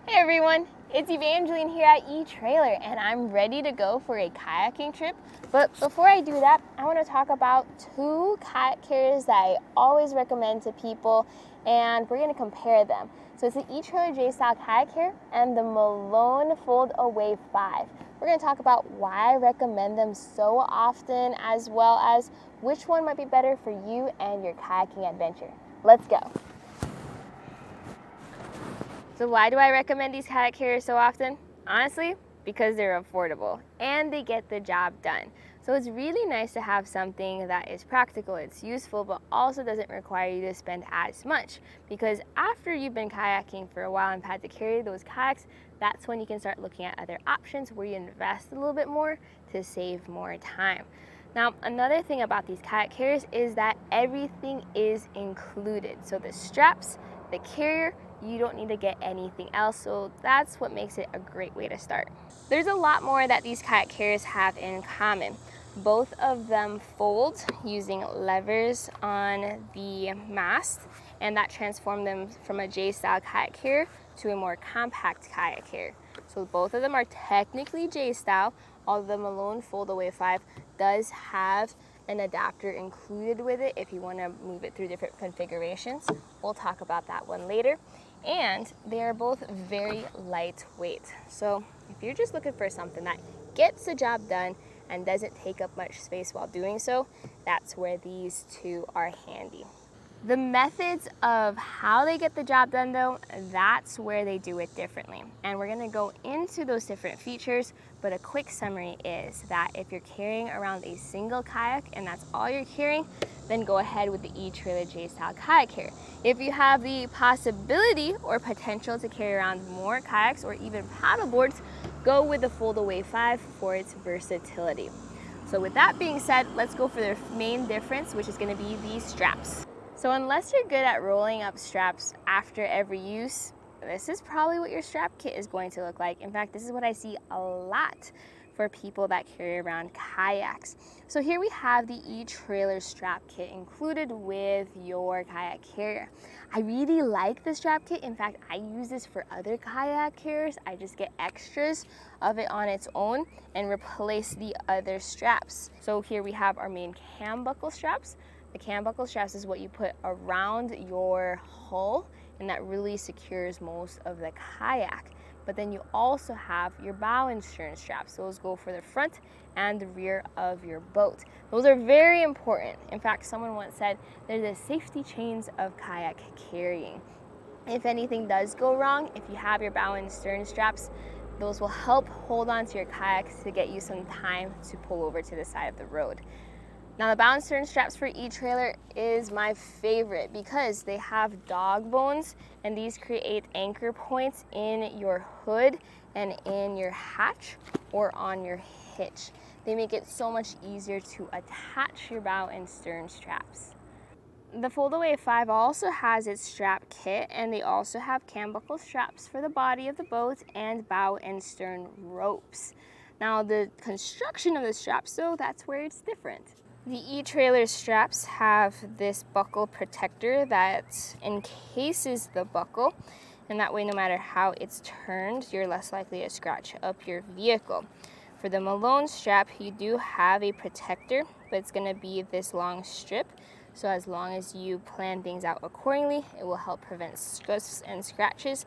Hey everyone, it's Evangeline here at etrailer and I'm ready to go for a kayaking trip. But before I do that, I want to talk about two kayak carriers that I always recommend to people, and we're going to compare them. So it's the etrailer J-Style Kayak Carrier and the Malone FoldAway-5. We're going to talk about why I recommend them so often, as well as which one might be better for you and your kayaking adventure. Let's go. So why do I recommend these kayak carriers so often? Honestly, because they're affordable and they get the job done. So it's really nice to have something that is practical, it's useful, but also doesn't require you to spend as much. Because after you've been kayaking for a while and had to carry those kayaks, that's when you can start looking at other options where you invest a little bit more to save more time. Now, another thing about these kayak carriers is that everything is included. So the straps, the carrier, you don't need to get anything else, so that's what makes it a great way to start. There's a lot more that these kayak carriers have in common. Both of them fold using levers on the mast, and that transformed them from a J-style kayak carrier to a more compact kayak carrier. So both of them are technically J-style, although the Malone FoldAway-5 does have an adapter included with it if you want to move it through different configurations. We'll talk about that one later. And they are both very lightweight. So if you're just looking for something that gets the job done and doesn't take up much space while doing so, that's where these two are handy. The methods of how they get the job done though, that's where they do it differently. And we're gonna go into those different features, but a quick summary is that if you're carrying around a single kayak and that's all you're carrying, then go ahead with the etrailer J-Style Kayak Carrier. If you have the possibility or potential to carry around more kayaks or even paddle boards, go with the FoldAway-5 for its versatility. So with that being said, let's go for their main difference, which is gonna be the straps. So unless you're good at rolling up straps after every use, this is probably what your strap kit is going to look like. In fact, this is what I see a lot for people that carry around kayaks. So here we have the etrailer strap kit included with your kayak carrier. I really like the strap kit. In fact, I use this for other kayak carriers. I just get extras of it on its own and replace the other straps. So here we have our main cam buckle straps. The cam buckle straps is what you put around your hull, and that really secures most of the kayak. But then you also have your bow and stern straps. Those go for the front and the rear of your boat. Those are very important. In fact, someone once said they're the safety chains of kayak carrying. If anything does go wrong, if you have your bow and stern straps, those will help hold on to your kayaks to get you some time to pull over to the side of the road. Now the bow and stern straps for etrailer is my favorite because they have dog bones, and these create anchor points in your hood and in your hatch or on your hitch. They make it so much easier to attach your bow and stern straps. The FoldAway-5 also has its strap kit, and they also have cam buckle straps for the body of the boat and bow and stern ropes. Now the construction of the straps, so that's where it's different. The etrailer straps have this buckle protector that encases the buckle, and that way no matter how it's turned, you're less likely to scratch up your vehicle. For the Malone strap, you do have a protector, but it's going to be this long strip, so as long as you plan things out accordingly, it will help prevent scuffs and scratches,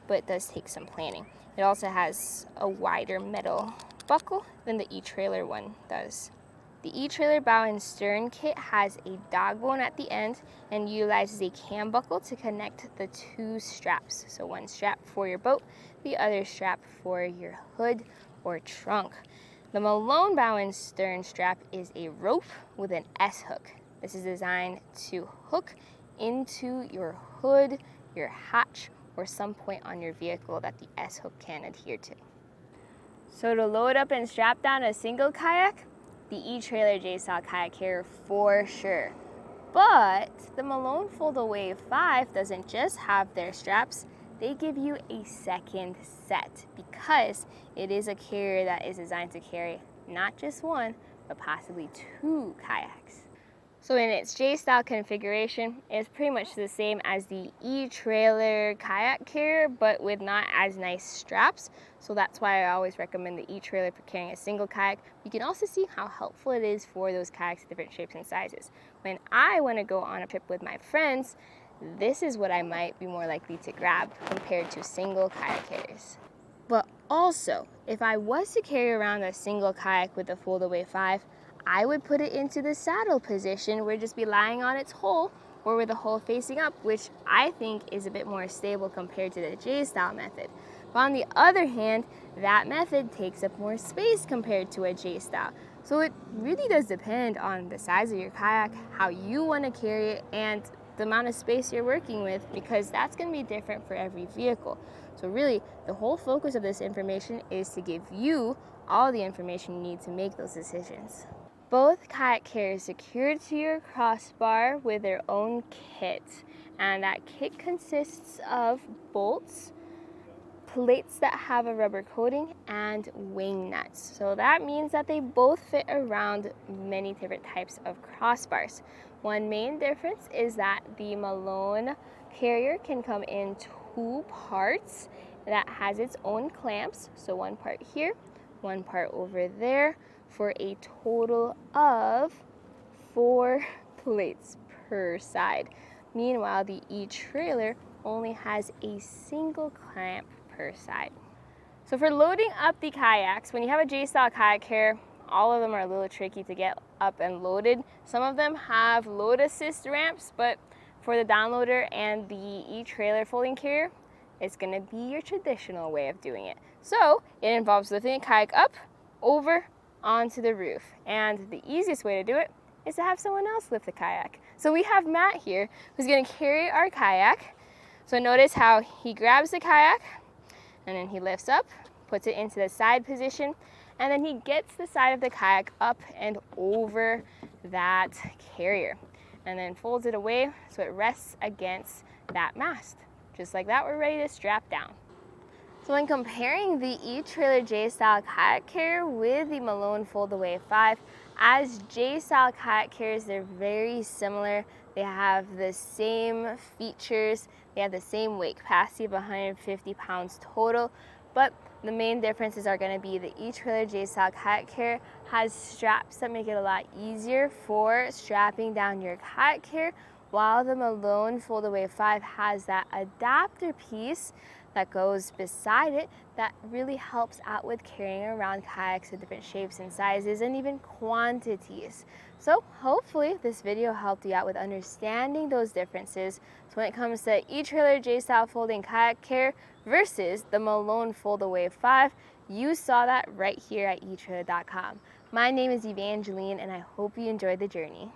but it does take some planning. It also has a wider metal buckle than the etrailer one does. The etrailer bow and stern kit has a dog bone at the end and utilizes a cam buckle to connect the two straps. So one strap for your boat, the other strap for your hood or trunk. The Malone bow and stern strap is a rope with an S-hook. This is designed to hook into your hood, your hatch, or some point on your vehicle that the S-hook can adhere to. So to load up and strap down a single kayak, the etrailer J-Style Kayak Carrier for sure. But the Malone FoldAway-5 doesn't just have their straps, they give you a second set because it is a carrier that is designed to carry not just one, but possibly two kayaks. So in its J-Style configuration, it's pretty much the same as the etrailer Kayak Carrier, but with not as nice straps. So that's why I always recommend the etrailer for carrying a single kayak. You can also see how helpful it is for those kayaks of different shapes and sizes. When I want to go on a trip with my friends, this is what I might be more likely to grab compared to single kayak carriers. But also, if I was to carry around a single kayak with the FoldAway-5, I would put it into the saddle position where it'd just be lying on its hull or with the hull facing up, which I think is a bit more stable compared to the J-Style method. But on the other hand, that method takes up more space compared to a J-Style. So it really does depend on the size of your kayak, how you want to carry it, and the amount of space you're working with, because that's going to be different for every vehicle. So really, the whole focus of this information is to give you all the information you need to make those decisions. Both kayak carriers secured to your crossbar with their own kit, and that kit consists of bolts, plates that have a rubber coating, and wing nuts. So that means that they both fit around many different types of crossbars. One main difference is that the Malone carrier can come in two parts that has its own clamps. So one part here, one part over there, for a total of 4 plates per side. Meanwhile, the etrailer only has a single clamp per side. So for loading up the kayaks, when you have a J-Style Kayak Carrier, all of them are a little tricky to get up and loaded. Some of them have load assist ramps, but for the downloader and the etrailer folding carrier, it's going to be your traditional way of doing it. So it involves lifting a kayak up, over, onto the roof. And the easiest way to do it is to have someone else lift the kayak. So we have Matt here who's going to carry our kayak. So notice how he grabs the kayak and then he lifts up, puts it into the side position, and then he gets the side of the kayak up and over that carrier and then folds it away so it rests against that mast. Just like that, we're ready to strap down. So when comparing the etrailer J-Style Kayak Carrier with the Malone FoldAway-5, as J-Style Kayak Carriers, they're very similar. They have the same features, they have the same weight capacity of 150 pounds total, but the main differences are going to be the etrailer J-Style Kayak Carrier has straps that make it a lot easier for strapping down your kayak carrier, while the Malone FoldAway-5 has that adapter piece that goes beside it that really helps out with carrying around kayaks of different shapes and sizes and even quantities. So hopefully this video helped you out with understanding those differences. So when it comes to etrailer J-Style folding kayak carrier versus the Malone FoldAway-5, you saw that right here at etrailer.com. My name is Evangeline, and I hope you enjoyed the journey.